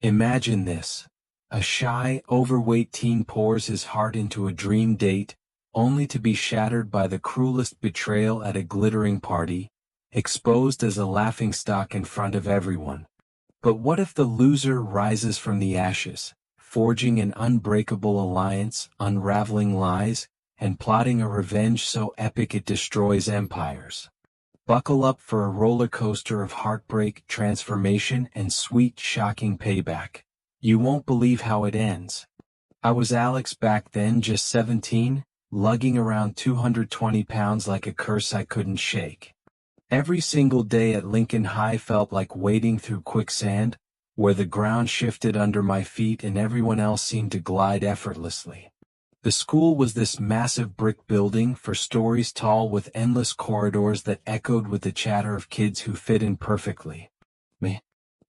Imagine this. A shy, overweight teen pours his heart into a dream date, only to be shattered by the cruelest betrayal at a glittering party, exposed as a laughingstock in front of everyone. But what if the loser rises from the ashes, forging an unbreakable alliance, unraveling lies, and plotting a revenge so epic it destroys empires? Buckle up for a roller coaster of heartbreak, transformation, and sweet, shocking payback. You won't believe how it ends. I was Alex back then, just 17, lugging around 220 pounds like a curse I couldn't shake. Every single day at Lincoln High felt like wading through quicksand, where the ground shifted under my feet and everyone else seemed to glide effortlessly. The school was this massive brick building 4 stories tall with endless corridors that echoed with the chatter of kids who fit in perfectly. Me.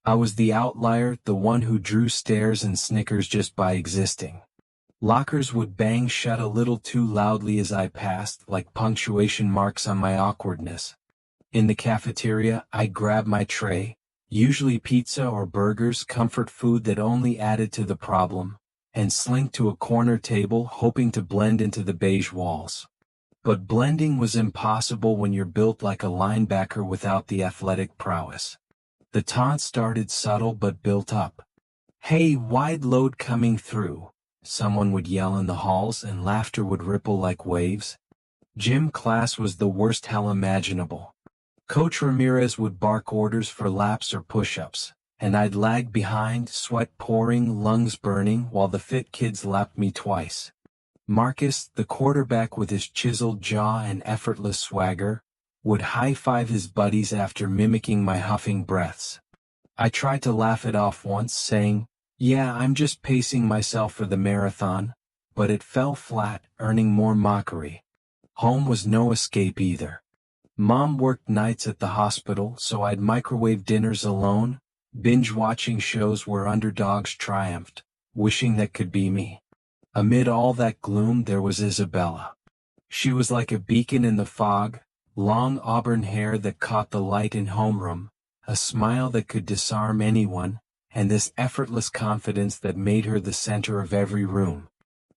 I was the outlier, the one who drew stares and snickers just by existing. Lockers would bang shut a little too loudly as I passed, like punctuation marks on my awkwardness. In the cafeteria, I'd grab my tray, usually pizza or burgers, comfort food that only added to the problem, and slink to a corner table hoping to blend into the beige walls. But blending was impossible when you're built like a linebacker without the athletic prowess. The taunt started subtle but built up. "Hey, wide load coming through," someone would yell in the halls and laughter would ripple like waves. Gym class was the worst hell imaginable. Coach Ramirez would bark orders for laps or push-ups, and I'd lag behind, sweat pouring, lungs burning, while the fit kids lapped me twice. Marcus, the quarterback with his chiseled jaw and effortless swagger, would high-five his buddies after mimicking my huffing breaths. I tried to laugh it off once, saying, "Yeah, I'm just pacing myself for the marathon," but it fell flat, earning more mockery. Home was no escape either. Mom worked nights at the hospital, so I'd microwave dinners alone, binge-watching shows where underdogs triumphed, wishing that could be me. Amid all that gloom there was Isabella. She was like a beacon in the fog, long auburn hair that caught the light in homeroom, a smile that could disarm anyone, and this effortless confidence that made her the center of every room.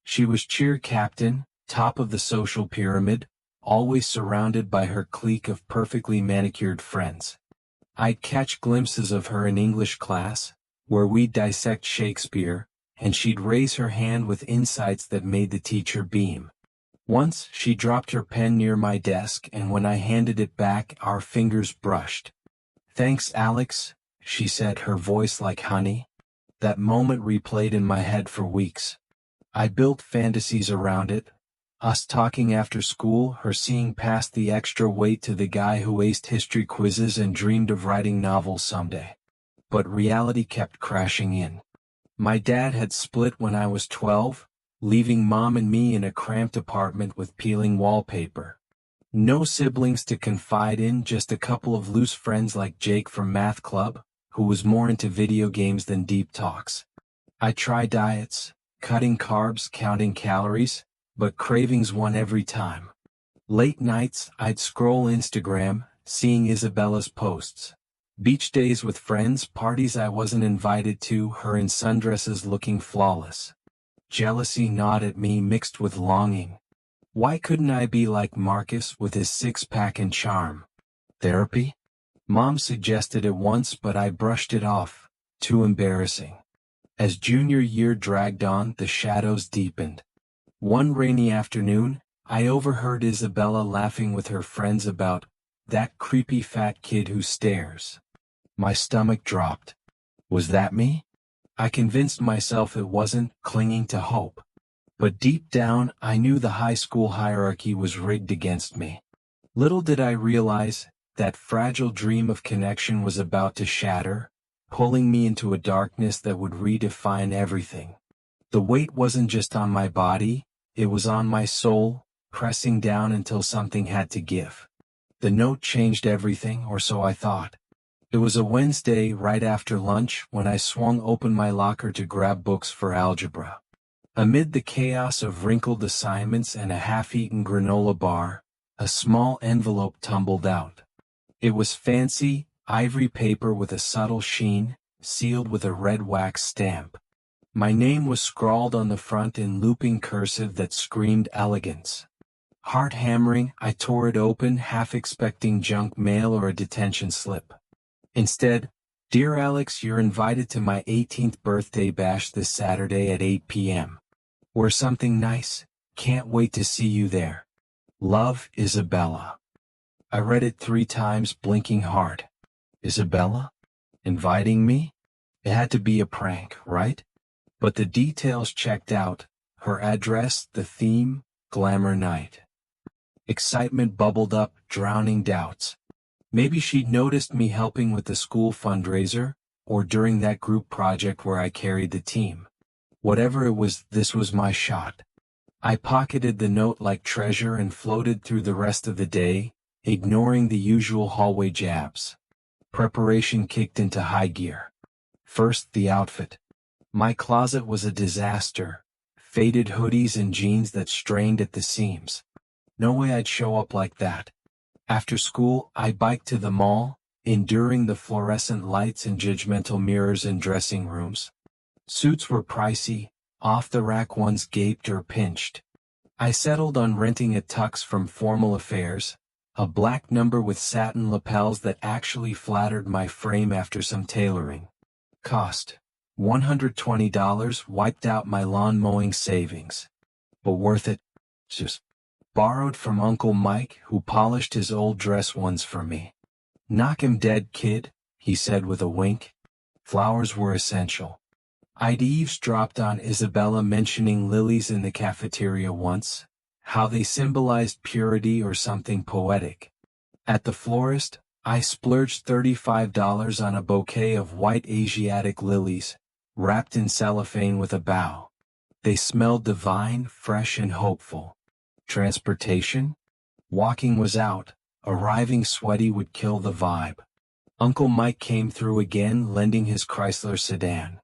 She was cheer captain, top of the social pyramid, always surrounded by her clique of perfectly manicured friends. I'd catch glimpses of her in English class, where we'd dissect Shakespeare, and she'd raise her hand with insights that made the teacher beam. Once, she dropped her pen near my desk, and when I handed it back, our fingers brushed. "Thanks, Alex," she said, her voice like honey. That moment replayed in my head for weeks. I built fantasies around it. Us talking after school, her seeing past the extra weight to the guy who aced history quizzes and dreamed of writing novels someday. But reality kept crashing in. My dad had split when I was 12, leaving Mom and me in a cramped apartment with peeling wallpaper. No siblings to confide in, just a couple of loose friends like Jake from math club, who was more into video games than deep talks. I tried diets, cutting carbs, counting calories, but cravings won every time. Late nights, I'd scroll Instagram, seeing Isabella's posts. Beach days with friends, parties I wasn't invited to, her in sundresses looking flawless. Jealousy gnawed at me, mixed with longing. Why couldn't I be like Marcus with his six-pack and charm? Therapy? Mom suggested it once, but I brushed it off. Too embarrassing. As junior year dragged on, the shadows deepened. One rainy afternoon, I overheard Isabella laughing with her friends about that creepy fat kid who stares. My stomach dropped. Was that me? I convinced myself it wasn't, clinging to hope. But deep down, I knew the high school hierarchy was rigged against me. Little did I realize, that fragile dream of connection was about to shatter, pulling me into a darkness that would redefine everything. The weight wasn't just on my body, it was on my soul, pressing down until something had to give. The note changed everything, or so I thought. It was a Wednesday right after lunch when I swung open my locker to grab books for algebra. Amid the chaos of wrinkled assignments and a half-eaten granola bar, a small envelope tumbled out. It was fancy, ivory paper with a subtle sheen, sealed with a red wax stamp. My name was scrawled on the front in looping cursive that screamed elegance. Heart hammering, I tore it open, half expecting junk mail or a detention slip. Instead, "Dear Alex, you're invited to my 18th birthday bash this Saturday at 8 p.m. Wear something nice. Can't wait to see you there. Love, Isabella." I read it 3 times, blinking hard. Isabella? Inviting me? It had to be a prank, right? But the details checked out. Her address, the theme, glamour night. Excitement bubbled up, drowning doubts. Maybe she'd noticed me helping with the school fundraiser, or during that group project where I carried the team. Whatever it was, this was my shot. I pocketed the note like treasure and floated through the rest of the day, ignoring the usual hallway jabs. Preparation kicked into high gear. First, the outfit. My closet was a disaster. Faded hoodies and jeans that strained at the seams. No way I'd show up like that. After school, I biked to the mall, enduring the fluorescent lights and judgmental mirrors in dressing rooms. Suits were pricey, off-the-rack ones gaped or pinched. I settled on renting a tux from Formal Affairs, a black number with satin lapels that actually flattered my frame after some tailoring. Cost $120, wiped out my lawn mowing savings. But worth it. Just borrowed from Uncle Mike, who polished his old dress once for me. "Knock him dead, kid," he said with a wink. Flowers were essential. I'd eavesdropped on Isabella mentioning lilies in the cafeteria once, how they symbolized purity or something poetic. At the florist, I splurged $35 on a bouquet of white Asiatic lilies, wrapped in cellophane with a bow. They smelled divine, fresh and hopeful. Transportation? Walking was out. Arriving sweaty would kill the vibe. Uncle Mike came through again, lending his Chrysler sedan.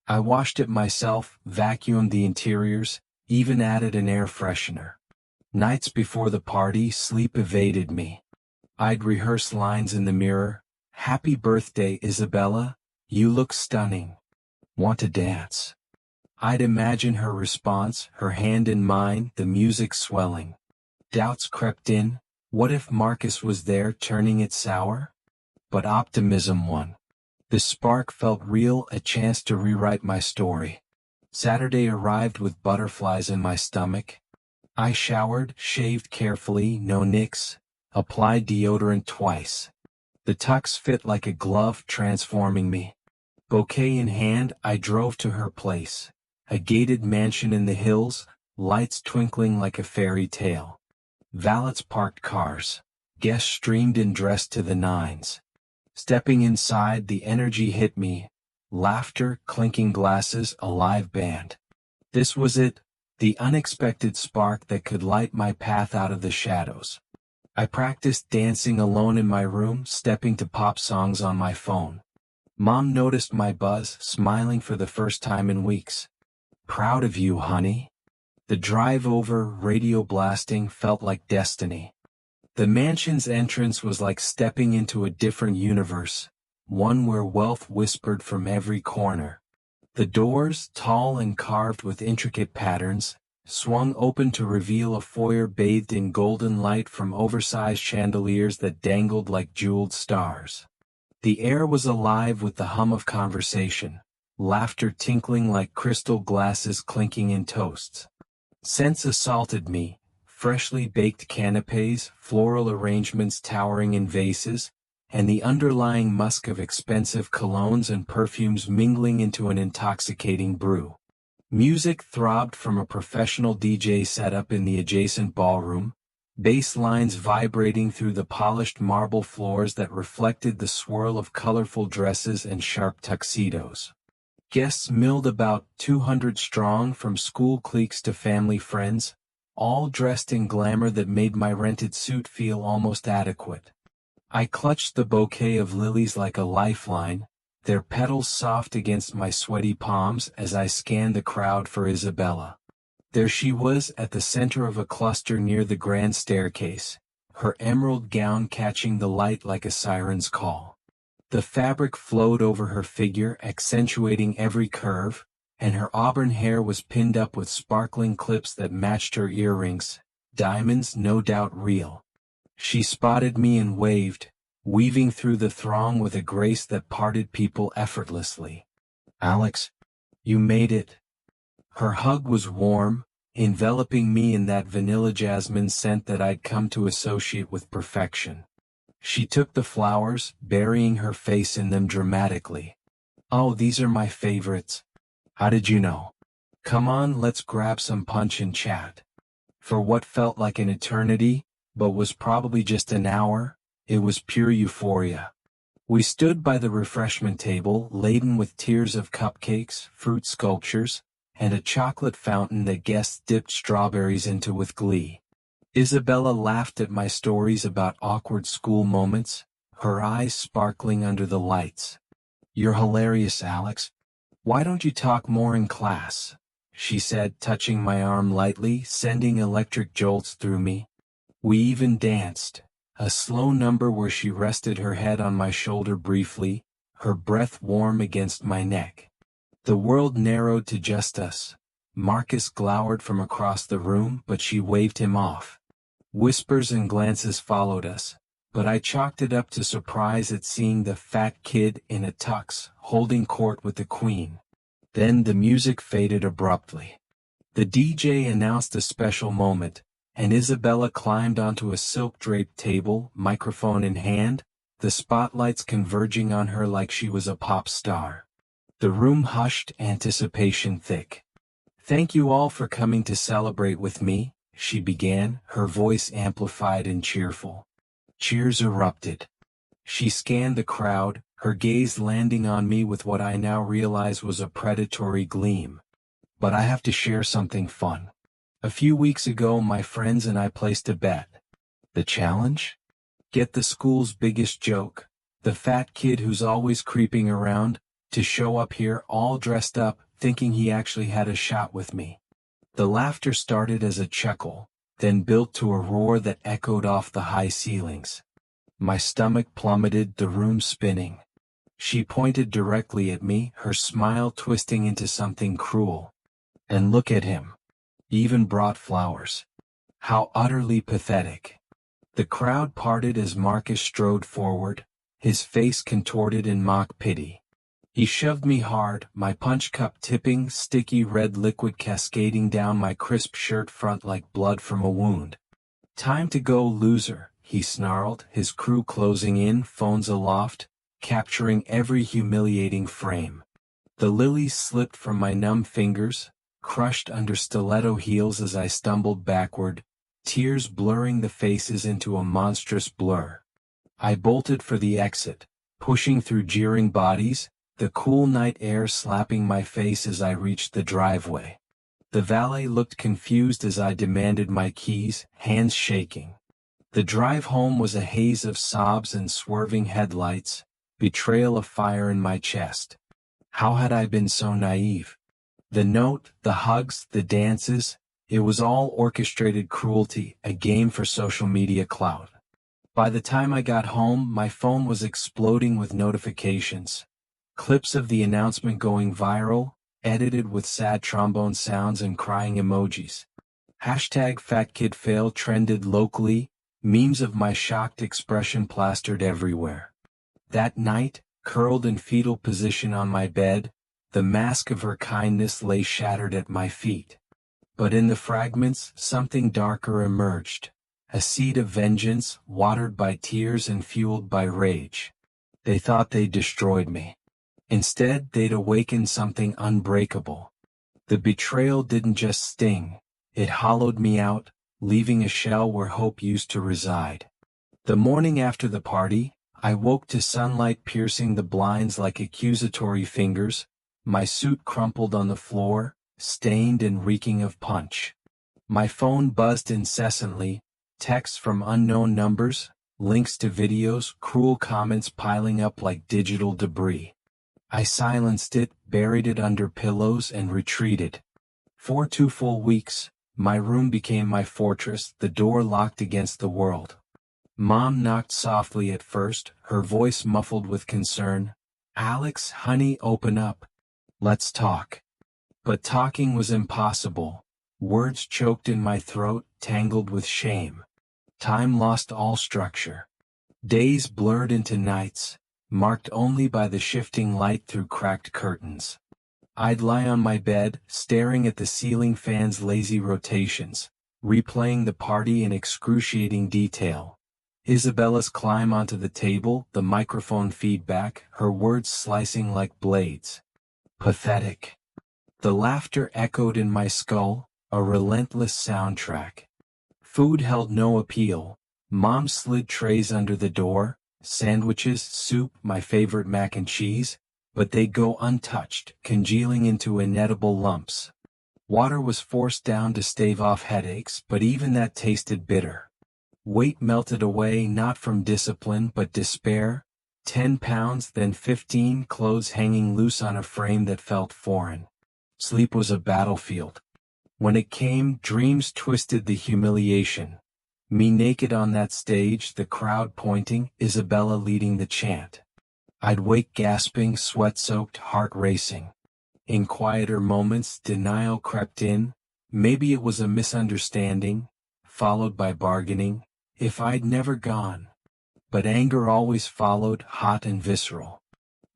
I washed it myself, vacuumed the interiors, even added an air freshener. Nights before the party, sleep evaded me. I'd rehearse lines in the mirror. "Happy birthday, Isabella. You look stunning. Want to dance?" I'd imagine her response, her hand in mine, the music swelling. Doubts crept in. What if Marcus was there, turning it sour? But optimism won. The spark felt real, a chance to rewrite my story. Saturday arrived with butterflies in my stomach. I showered, shaved carefully, no nicks, applied deodorant twice. The tux fit like a glove, transforming me. Bouquet in hand, I drove to her place. A gated mansion in the hills, lights twinkling like a fairy tale. Valets parked cars. Guests streamed in dressed to the nines. Stepping inside, the energy hit me. Laughter, clinking glasses, a live band. This was it, the unexpected spark that could light my path out of the shadows. I practiced dancing alone in my room, stepping to pop songs on my phone. Mom noticed my buzz, smiling for the first time in weeks. "Proud of you, honey." The drive over, radio blasting, felt like destiny. The mansion's entrance was like stepping into a different universe, one where wealth whispered from every corner. The doors, tall and carved with intricate patterns, swung open to reveal a foyer bathed in golden light from oversized chandeliers that dangled like jeweled stars. The air was alive with the hum of conversation, laughter tinkling like crystal glasses clinking in toasts. Scents assaulted me, freshly baked canapés, floral arrangements towering in vases, and the underlying musk of expensive colognes and perfumes mingling into an intoxicating brew. Music throbbed from a professional DJ setup in the adjacent ballroom, bass lines vibrating through the polished marble floors that reflected the swirl of colorful dresses and sharp tuxedos. Guests milled about 200 strong, from school cliques to family friends, all dressed in glamour that made my rented suit feel almost adequate. I clutched the bouquet of lilies like a lifeline, their petals soft against my sweaty palms as I scanned the crowd for Isabella. There she was, at the center of a cluster near the grand staircase, her emerald gown catching the light like a siren's call. The fabric flowed over her figure, accentuating every curve, and her auburn hair was pinned up with sparkling clips that matched her earrings, diamonds no doubt real. She spotted me and waved, weaving through the throng with a grace that parted people effortlessly. "Alex, you made it." Her hug was warm, enveloping me in that vanilla jasmine scent that I'd come to associate with perfection. She took the flowers, burying her face in them dramatically. "Oh, these are my favorites. How did you know? Come on, let's grab some punch and chat." For what felt like an eternity, but was probably just an hour, it was pure euphoria. We stood by the refreshment table, laden with tiers of cupcakes, fruit sculptures, and a chocolate fountain that guests dipped strawberries into with glee. Isabella laughed at my stories about awkward school moments, her eyes sparkling under the lights. "You're hilarious, Alex. Why don't you talk more in class?" she said, touching my arm lightly, sending electric jolts through me. We even danced, a slow number where she rested her head on my shoulder briefly, her breath warm against my neck. The world narrowed to just us. Marcus glowered from across the room, but she waved him off. Whispers and glances followed us, but I chalked it up to surprise at seeing the fat kid in a tux, holding court with the queen. Then the music faded abruptly. The DJ announced a special moment, and Isabella climbed onto a silk-draped table, microphone in hand, the spotlights converging on her like she was a pop star. The room hushed, anticipation thick. "Thank you all for coming to celebrate with me," she began, her voice amplified and cheerful. Cheers erupted. She scanned the crowd, her gaze landing on me with what I now realize was a predatory gleam. "But I have to share something fun. A few weeks ago my friends and I placed a bet." "The challenge?" "Get the school's biggest joke, the fat kid who's always creeping around, to show up here all dressed up, thinking he actually had a shot with me." The laughter started as a chuckle, then built to a roar that echoed off the high ceilings. My stomach plummeted, the room spinning. She pointed directly at me, her smile twisting into something cruel. "And look at him. Even brought flowers. How utterly pathetic." The crowd parted as Marcus strode forward, his face contorted in mock pity. He shoved me hard, my punch cup tipping, sticky red liquid cascading down my crisp shirt front like blood from a wound. "Time to go, loser," he snarled, his crew closing in, phones aloft, capturing every humiliating frame. The lilies slipped from my numb fingers, crushed under stiletto heels as I stumbled backward, tears blurring the faces into a monstrous blur. I bolted for the exit, pushing through jeering bodies, the cool night air slapping my face as I reached the driveway. The valet looked confused as I demanded my keys, hands shaking. The drive home was a haze of sobs and swerving headlights, betrayal afire in my chest. How had I been so naive? The note, the hugs, the dances, it was all orchestrated cruelty, a game for social media clout. By the time I got home, my phone was exploding with notifications. Clips of the announcement going viral, edited with sad trombone sounds and crying emojis. #FatKidFail trended locally, memes of my shocked expression plastered everywhere. That night, curled in fetal position on my bed, the mask of her kindness lay shattered at my feet. But in the fragments, something darker emerged, a seed of vengeance, watered by tears and fueled by rage. They thought they'd destroyed me. Instead, they'd awakened something unbreakable. The betrayal didn't just sting, it hollowed me out, leaving a shell where hope used to reside. The morning after the party, I woke to sunlight piercing the blinds like accusatory fingers, my suit crumpled on the floor, stained and reeking of punch. My phone buzzed incessantly, texts from unknown numbers, links to videos, cruel comments piling up like digital debris. I silenced it, buried it under pillows, and retreated. For 2 full weeks, my room became my fortress, the door locked against the world. Mom knocked softly at first, her voice muffled with concern. "Alex, honey, open up. Let's talk." But talking was impossible. Words choked in my throat, tangled with shame. Time lost all structure. Days blurred into nights, marked only by the shifting light through cracked curtains. I'd lie on my bed, staring at the ceiling fan's lazy rotations, replaying the party in excruciating detail. Isabella's climb onto the table, the microphone feedback, her words slicing like blades. Pathetic. The laughter echoed in my skull, a relentless soundtrack. Food held no appeal. Mom slid trays under the door, sandwiches, soup, my favorite mac and cheese, but they'd go untouched, congealing into inedible lumps. Water was forced down to stave off headaches, but even that tasted bitter. Weight melted away not from discipline but despair. 10 pounds, then 15, clothes hanging loose on a frame that felt foreign. Sleep was a battlefield. When it came, dreams twisted the humiliation. Me naked on that stage, the crowd pointing, Isabella leading the chant. I'd wake gasping, sweat-soaked, heart racing. In quieter moments, denial crept in. Maybe it was a misunderstanding, followed by bargaining, if I'd never gone. But anger always followed, hot and visceral.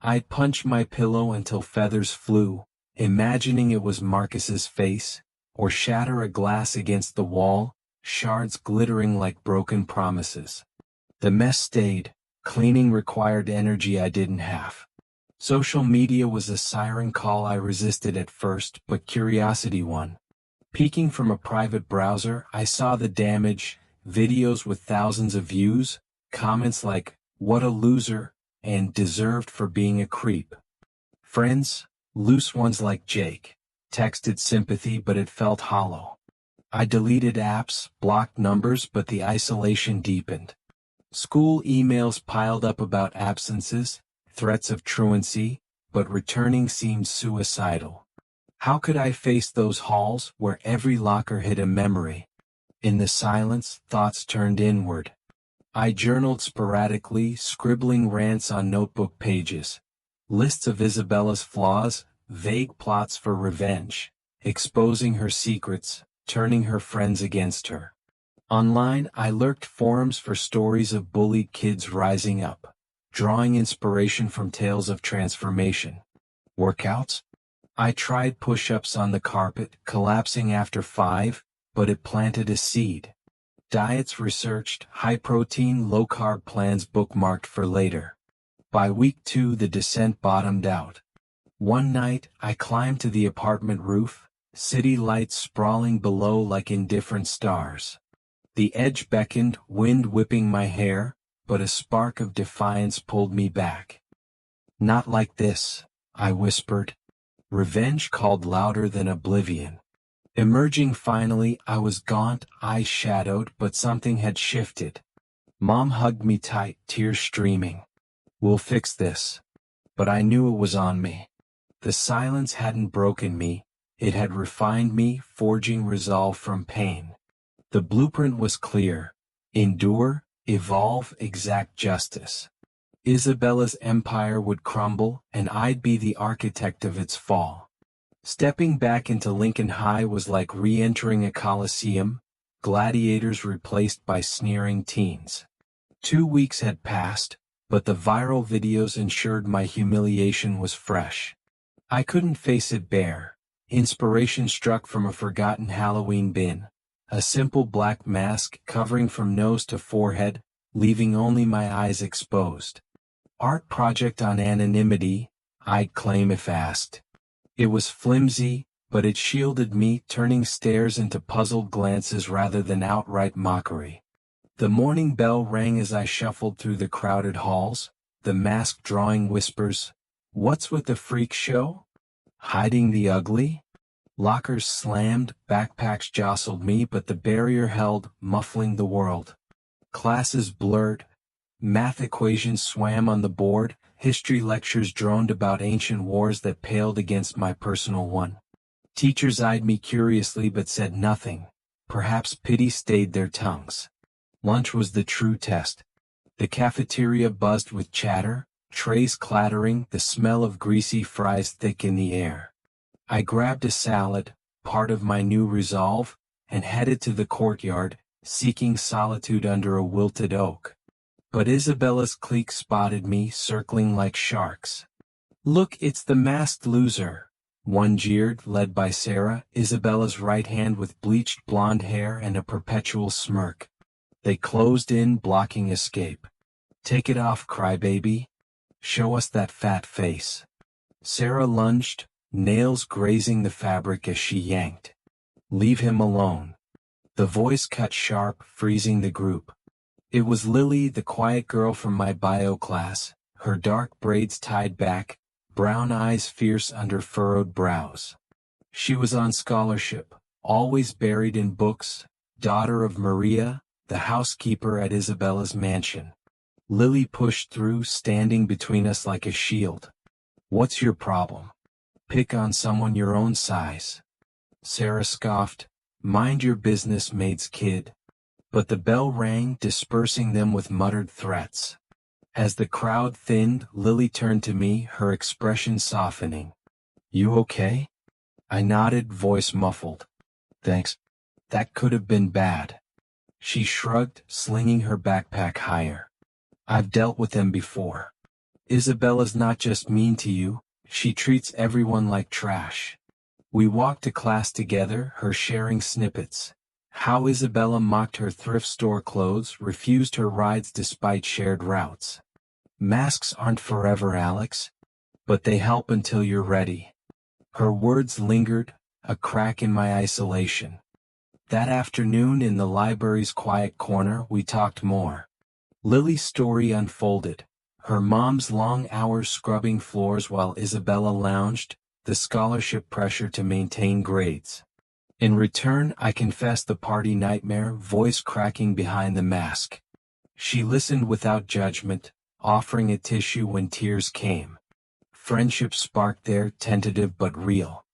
I'd punch my pillow until feathers flew, imagining it was Marcus's face, or shatter a glass against the wall, shards glittering like broken promises. The mess stayed. Cleaning required energy I didn't have. Social media was a siren call I resisted at first, but curiosity won. Peeking from a private browser, I saw the damage, videos with thousands of views, comments like, "What a loser," and "deserved for being a creep." Friends, loose ones like Jake, texted sympathy but it felt hollow. I deleted apps, blocked numbers, but the isolation deepened. School emails piled up about absences, threats of truancy, but returning seemed suicidal. How could I face those halls where every locker hid a memory? In the silence, thoughts turned inward. I journaled sporadically, scribbling rants on notebook pages. Lists of Isabella's flaws, vague plots for revenge, exposing her secrets, turning her friends against her. Online, I lurked forums for stories of bullied kids rising up, drawing inspiration from tales of transformation. Workouts? I tried push-ups on the carpet, collapsing after 5, but it planted a seed. Diets researched, high-protein, low-carb plans bookmarked for later. By week 2 the descent bottomed out. One night, I climbed to the apartment roof, city lights sprawling below like indifferent stars. The edge beckoned, wind whipping my hair, but a spark of defiance pulled me back. "Not like this," I whispered. Revenge called louder than oblivion. Emerging finally, I was gaunt, eyes shadowed, but something had shifted. Mom hugged me tight, tears streaming. "We'll fix this." But I knew it was on me. The silence hadn't broken me, it had refined me, forging resolve from pain. The blueprint was clear: endure, evolve, exact justice. Isabella's empire would crumble, and I'd be the architect of its fall. Stepping back into Lincoln High was like re-entering a coliseum, gladiators replaced by sneering teens. 2 weeks had passed, but the viral videos ensured my humiliation was fresh. I couldn't face it bare. Inspiration struck from a forgotten Halloween bin. A simple black mask covering from nose to forehead, leaving only my eyes exposed. Art project on anonymity, I'd claim if asked. It was flimsy, but it shielded me, turning stares into puzzled glances rather than outright mockery. The morning bell rang as I shuffled through the crowded halls, the mask drawing whispers, "What's with the freak show? Hiding the ugly?" Lockers slammed, backpacks jostled me, but the barrier held, muffling the world. Classes blurred. Math equations swam on the board, history lectures droned about ancient wars that paled against my personal one. Teachers eyed me curiously but said nothing. Perhaps pity stayed their tongues. Lunch was the true test. The cafeteria buzzed with chatter, trays clattering, the smell of greasy fries thick in the air. I grabbed a salad, part of my new resolve, and headed to the courtyard, seeking solitude under a wilted oak. But Isabella's clique spotted me, circling like sharks. "Look, it's the masked loser," one jeered, led by Sarah, Isabella's right hand with bleached blonde hair and a perpetual smirk. They closed in, blocking escape. "Take it off, crybaby. Show us that fat face." Sarah lunged, nails grazing the fabric as she yanked. "Leave him alone." The voice cut sharp, freezing the group. It was Lily, the quiet girl from my bio class, her dark braids tied back, brown eyes fierce under furrowed brows. She was on scholarship, always buried in books, daughter of Maria, the housekeeper at Isabella's mansion. Lily pushed through, standing between us like a shield. "What's your problem? Pick on someone your own size." Sarah scoffed, "Mind your business, maid's kid." But the bell rang, dispersing them with muttered threats. As the crowd thinned, Lily turned to me, her expression softening. "You okay?" I nodded, voice muffled. "Thanks. That could have been bad." She shrugged, slinging her backpack higher. "I've dealt with them before. Isabella's not just mean to you, she treats everyone like trash." We walked to class together, her sharing snippets. How Isabella mocked her thrift store clothes, refused her rides despite shared routes. "Masks aren't forever, Alex. But they help until you're ready." Her words lingered, a crack in my isolation. That afternoon in the library's quiet corner we talked more. Lily's story unfolded, her mom's long hours scrubbing floors while Isabella lounged, the scholarship pressure to maintain grades. In return, I confessed the party nightmare, voice cracking behind the mask. She listened without judgment, offering a tissue when tears came. Friendship sparked there, tentative but real.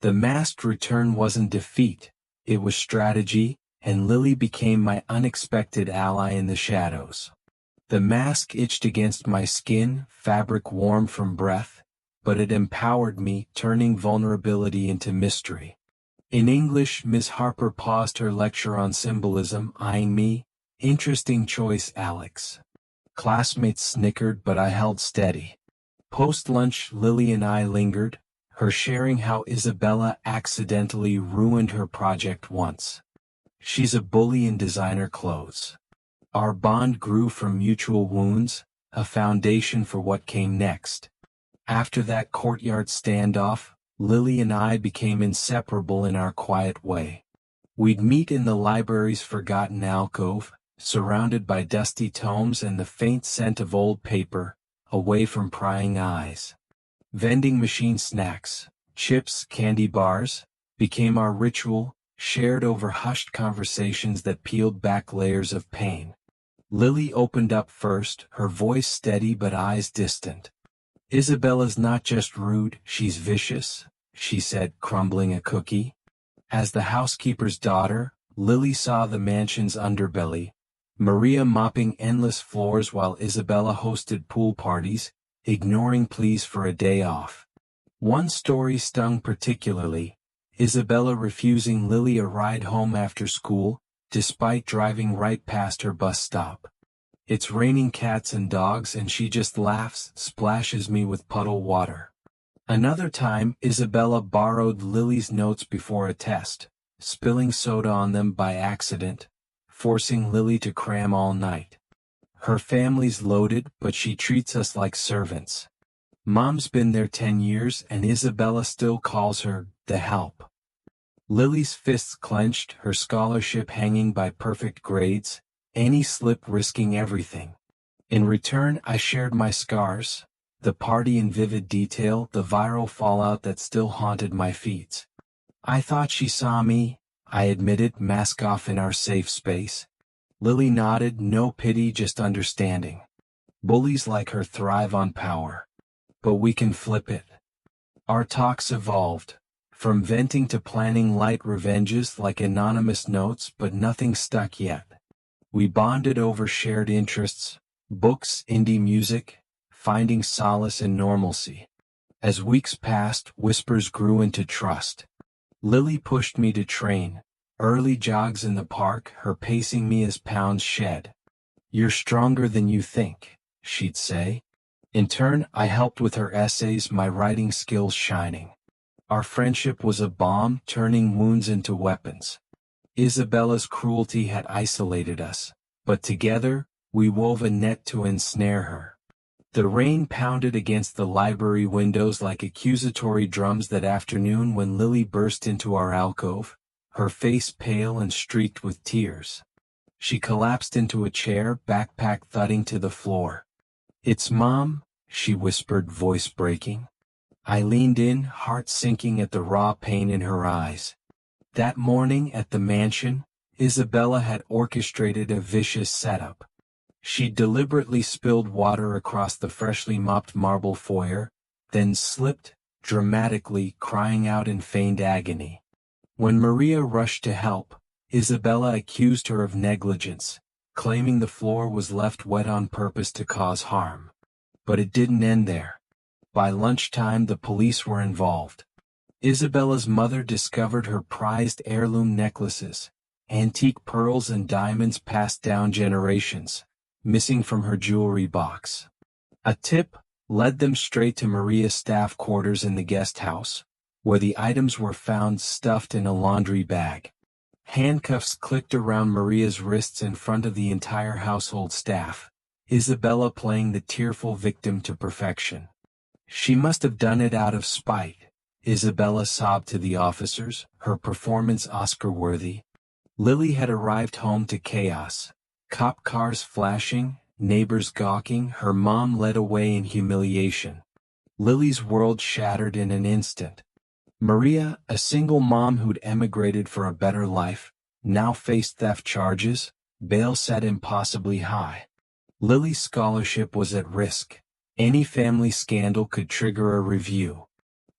The masked return wasn't defeat, it was strategy, and Lily became my unexpected ally in the shadows. The mask itched against my skin, fabric warm from breath, but it empowered me, turning vulnerability into mystery. In English, Miss Harper paused her lecture on symbolism, eyeing me. "Interesting choice, Alex." Classmates snickered, but I held steady. Post-lunch, Lily and I lingered, her sharing how Isabella accidentally ruined her project once. She's a bully in designer clothes. Our bond grew from mutual wounds, a foundation for what came next. After that courtyard standoff, Lily and I became inseparable in our quiet way. We'd meet in the library's forgotten alcove, surrounded by dusty tomes and the faint scent of old paper, away from prying eyes. Vending machine snacks, chips, candy bars, became our ritual, shared over hushed conversations that peeled back layers of pain. Lily opened up first, her voice steady but eyes distant. "Isabella's not just rude, she's vicious," she said, crumbling a cookie. As the housekeeper's daughter, Lily saw the mansion's underbelly, Maria mopping endless floors while Isabella hosted pool parties, ignoring pleas for a day off. One story stung particularly, Isabella refusing Lily a ride home after school, despite driving right past her bus stop. "It's raining cats and dogs and she just laughs, splashes me with puddle water." Another time, Isabella borrowed Lily's notes before a test, spilling soda on them by accident, forcing Lily to cram all night. Her family's loaded, but she treats us like servants. Mom's been there 10 years and Isabella still calls her the help. Lily's fists clenched, her scholarship hanging by perfect grades, any slip risking everything. In return, I shared my scars, the party in vivid detail, the viral fallout that still haunted my feeds. "I thought she saw me," I admitted, mask off in our safe space. Lily nodded, no pity, just understanding. Bullies like her thrive on power. But we can flip it. Our talks evolved, from venting to planning light revenges like anonymous notes, but nothing stuck yet. We bonded over shared interests, books, indie music, finding solace in normalcy. As weeks passed, whispers grew into trust. Lily pushed me to train, early jogs in the park, her pacing me as pounds shed. "You're stronger than you think," she'd say. In turn, I helped with her essays, my writing skills shining. Our friendship was a bomb, turning wounds into weapons. Isabella's cruelty had isolated us, but together, we wove a net to ensnare her. The rain pounded against the library windows like accusatory drums that afternoon when Lily burst into our alcove, her face pale and streaked with tears. She collapsed into a chair, backpack thudding to the floor. "It's Mom," she whispered, voice breaking. I leaned in, heart sinking at the raw pain in her eyes. That morning at the mansion, Isabella had orchestrated a vicious setup. She deliberately spilled water across the freshly mopped marble foyer, then slipped, dramatically, crying out in feigned agony. When Maria rushed to help, Isabella accused her of negligence, claiming the floor was left wet on purpose to cause harm. But it didn't end there. By lunchtime, the police were involved. Isabella's mother discovered her prized heirloom necklaces, antique pearls and diamonds passed down generations, missing from her jewelry box. A tip led them straight to Maria's staff quarters in the guest house, where the items were found stuffed in a laundry bag. Handcuffs clicked around Maria's wrists in front of the entire household staff, Isabella playing the tearful victim to perfection. "She must have done it out of spite," Isabella sobbed to the officers, her performance Oscar-worthy. Lily had arrived home to chaos. Cop cars flashing, neighbors gawking, her mom led away in humiliation. Lily's world shattered in an instant. Maria, a single mom who'd emigrated for a better life, now faced theft charges, bail set impossibly high. Lily's scholarship was at risk. Any family scandal could trigger a review.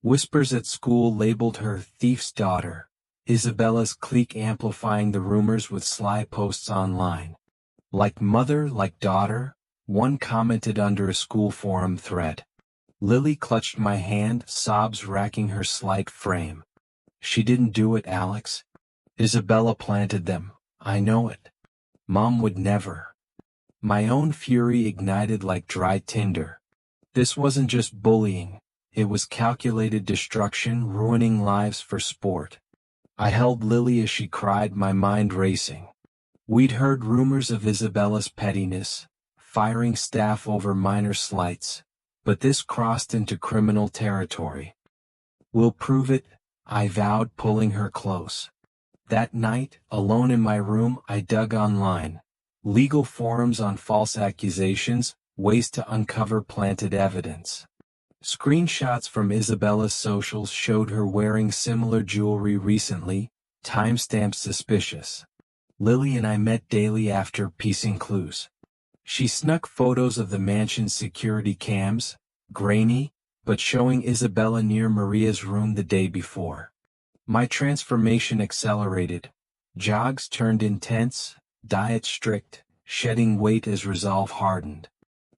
Whispers at school labeled her thief's daughter, Isabella's clique amplifying the rumors with sly posts online. "Like mother, like daughter," one commented under a school forum thread. Lily clutched my hand, sobs racking her slight frame. "She didn't do it, Alex. Isabella planted them. I know it. Mom would never." My own fury ignited like dry tinder. This wasn't just bullying. It was calculated destruction, ruining lives for sport. I held Lily as she cried, my mind racing. We'd heard rumors of Isabella's pettiness, firing staff over minor slights, but this crossed into criminal territory. "We'll prove it," I vowed, pulling her close. That night, alone in my room, I dug online. Legal forums on false accusations, ways to uncover planted evidence. Screenshots from Isabella's socials showed her wearing similar jewelry recently, timestamps suspicious. Lily and I met daily after, piecing clues. She snuck photos of the mansion's security cams, grainy, but showing Isabella near Maria's room the day before. My transformation accelerated. Jogs turned intense, diet strict, shedding weight as resolve hardened.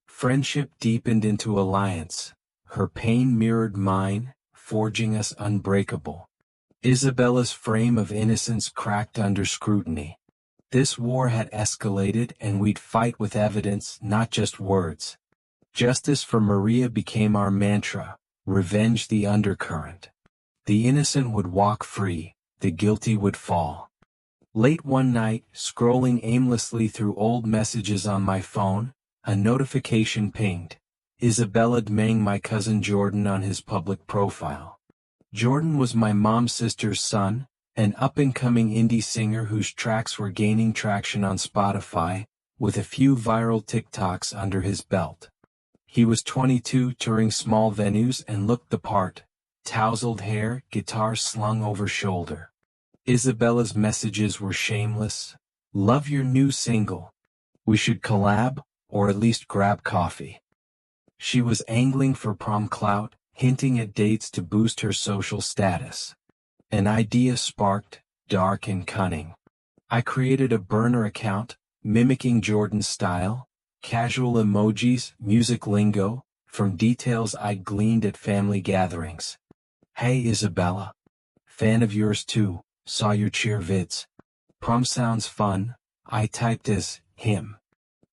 Friendship deepened into alliance. Her pain mirrored mine, forging us unbreakable. Isabella's frame of innocence cracked under scrutiny. This war had escalated, and we'd fight with evidence, not just words. Justice for Maria became our mantra, revenge the undercurrent. The innocent would walk free, the guilty would fall. Late one night, scrolling aimlessly through old messages on my phone, a notification pinged. Isabella DMing my cousin Jordan on his public profile. Jordan was my mom's sister's son, an up-and-coming indie singer whose tracks were gaining traction on Spotify, with a few viral TikToks under his belt. He was 22, touring small venues, and looked the part, tousled hair, guitar slung over shoulder. Isabella's messages were shameless. "Love your new single. We should collab, or at least grab coffee." She was angling for prom clout, hinting at dates to boost her social status. An idea sparked, dark and cunning. I created a burner account, mimicking Jordan's style, casual emojis, music lingo, from details I gleaned at family gatherings. Hey Isabella. Fan of yours too, saw your cheer vids. Prom sounds fun, I typed as, him.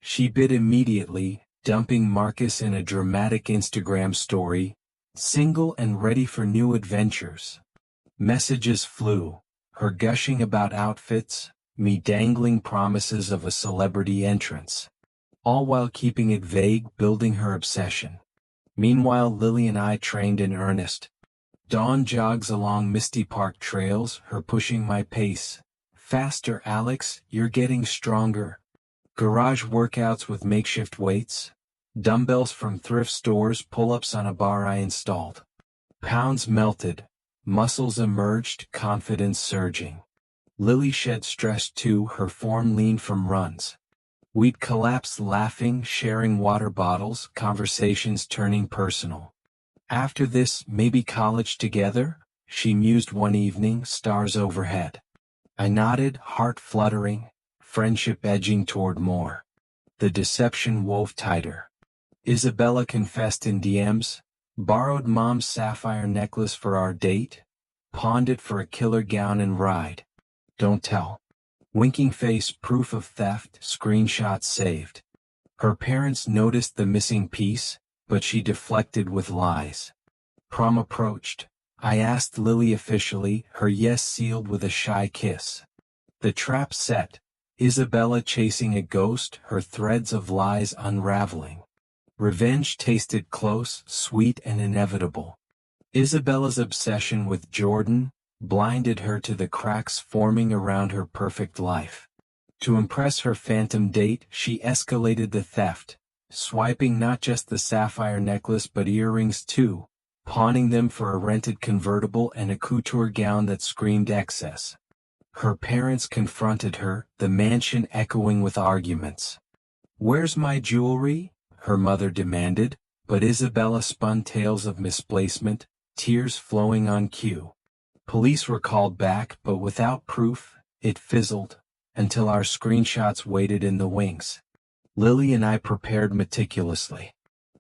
She bit immediately, dumping Marcus in a dramatic Instagram story, single and ready for new adventures. Messages flew, her gushing about outfits, me dangling promises of a celebrity entrance. All while keeping it vague, building her obsession. Meanwhile Lily and I trained in earnest. Dawn jogs along misty park trails, her pushing my pace. Faster Alex, you're getting stronger. Garage workouts with makeshift weights. Dumbbells from thrift stores, pull-ups on a bar I installed. Pounds melted. Muscles emerged, confidence surging. Lily shed stress too, her form lean from runs. We'd collapse laughing, sharing water bottles, conversations turning personal. After this, maybe college together? She mused one evening, stars overhead. I nodded, heart fluttering, friendship edging toward more. The deception wove tighter. Isabella confessed in DMs, borrowed mom's sapphire necklace for our date, pawned it for a killer gown and ride. Don't tell. Winking face, proof of theft, screenshots saved. Her parents noticed the missing piece, but she deflected with lies. Prom approached. I asked Lily officially, her yes sealed with a shy kiss. The trap set. Isabella chasing a ghost, her threads of lies unraveling. Revenge tasted close, sweet and inevitable. Isabella's obsession with Jordan blinded her to the cracks forming around her perfect life. To impress her phantom date, she escalated the theft, swiping not just the sapphire necklace but earrings too, pawning them for a rented convertible and a couture gown that screamed excess. Her parents confronted her, the mansion echoing with arguments. Where's my jewelry? Her mother demanded, but Isabella spun tales of misplacement, tears flowing on cue. Police were called back, but without proof, it fizzled, until our screenshots waited in the wings. Lily and I prepared meticulously.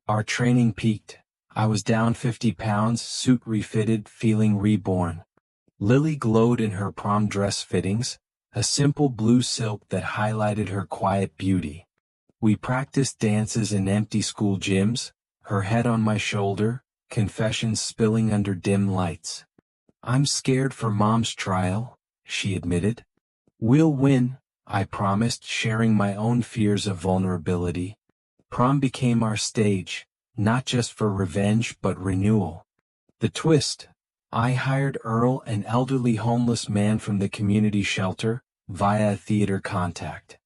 Our training peaked. I was down 50 pounds, suit refitted, feeling reborn. Lily glowed in her prom dress fittings, a simple blue silk that highlighted her quiet beauty. We practiced dances in empty school gyms, her head on my shoulder, confessions spilling under dim lights. I'm scared for mom's trial, she admitted. We'll win, I promised, sharing my own fears of vulnerability. Prom became our stage, not just for revenge but renewal. The twist. I hired Earl, an elderly homeless man from the community shelter, via a theater contact.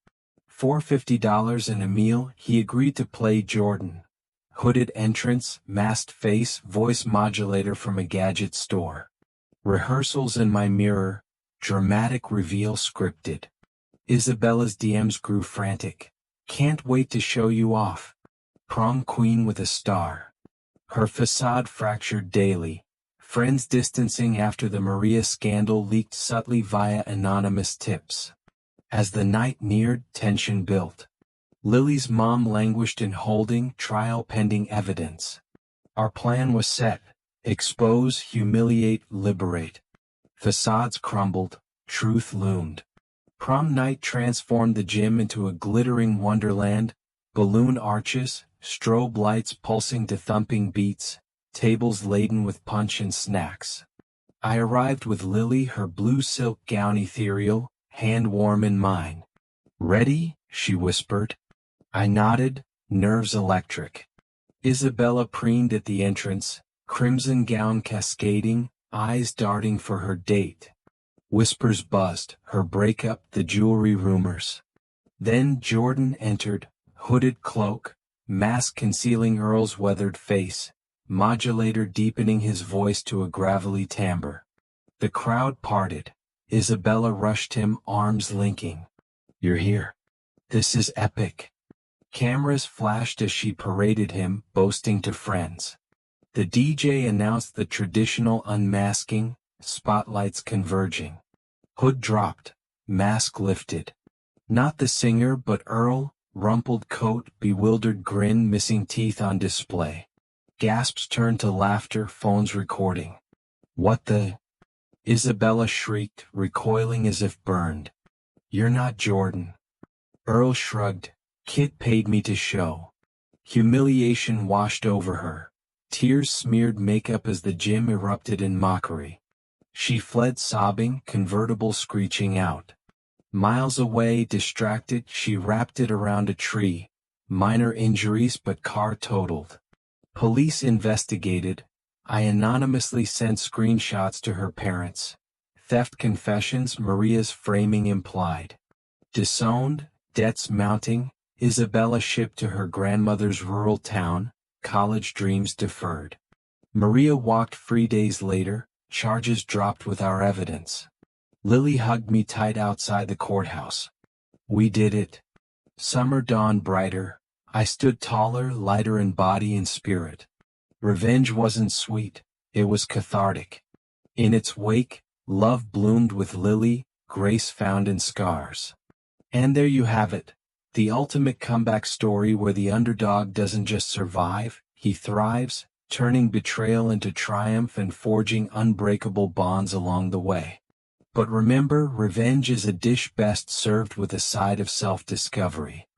For $50 and a meal, he agreed to play Jordan. Hooded entrance, masked face, voice modulator from a gadget store. Rehearsals in my mirror, dramatic reveal scripted. Isabella's DMs grew frantic. Can't wait to show you off. Prom queen with a star. Her facade fractured daily. Friends distancing after the Maria scandal leaked subtly via anonymous tips. As the night neared, tension built. Lily's mom languished in holding, trial pending evidence. Our plan was set. Expose, humiliate, liberate. Facades crumbled, truth loomed. Prom night transformed the gym into a glittering wonderland, balloon arches, strobe lights pulsing to thumping beats, tables laden with punch and snacks. I arrived with Lily, her blue silk gown ethereal, hand warm in mine. Ready? She whispered. I nodded, nerves electric. Isabella preened at the entrance, crimson gown cascading, eyes darting for her date. Whispers buzzed, her breakup, the jewelry rumors. Then Jordan entered, hooded cloak, mask concealing Earl's weathered face, modulator deepening his voice to a gravelly timbre. The crowd parted. Isabella rushed him, arms linking. You're here. This is epic. Cameras flashed as she paraded him, boasting to friends. The DJ announced the traditional unmasking, spotlights converging. Hood dropped, mask lifted. Not the singer but Earl, rumpled coat, bewildered grin, missing teeth on display. Gasps turned to laughter, phones recording. What the? Isabella shrieked, recoiling as if burned. You're not Jordan. Earl shrugged. Kid paid me to show. Humiliation washed over her. Tears smeared makeup as the gym erupted in mockery. She fled sobbing, convertible screeching out. Miles away, distracted, she wrapped it around a tree. Minor injuries but car totaled. Police investigated. I anonymously sent screenshots to her parents. Theft confessions, Maria's framing implied. Disowned, debts mounting, Isabella shipped to her grandmother's rural town, college dreams deferred. Maria walked free days later, charges dropped with our evidence. Lily hugged me tight outside the courthouse. We did it. Summer dawned brighter. I stood taller, lighter in body and spirit. Revenge wasn't sweet, it was cathartic. In its wake, love bloomed with Lily, grace found in scars. And there you have it, the ultimate comeback story where the underdog doesn't just survive, he thrives, turning betrayal into triumph and forging unbreakable bonds along the way. But remember, revenge is a dish best served with a side of self-discovery.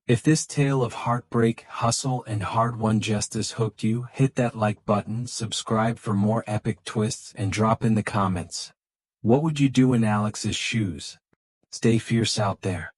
If this tale of heartbreak, hustle, and hard-won justice hooked you, hit that like button, subscribe for more epic twists, and drop in the comments. What would you do in Alex's shoes? Stay fierce out there.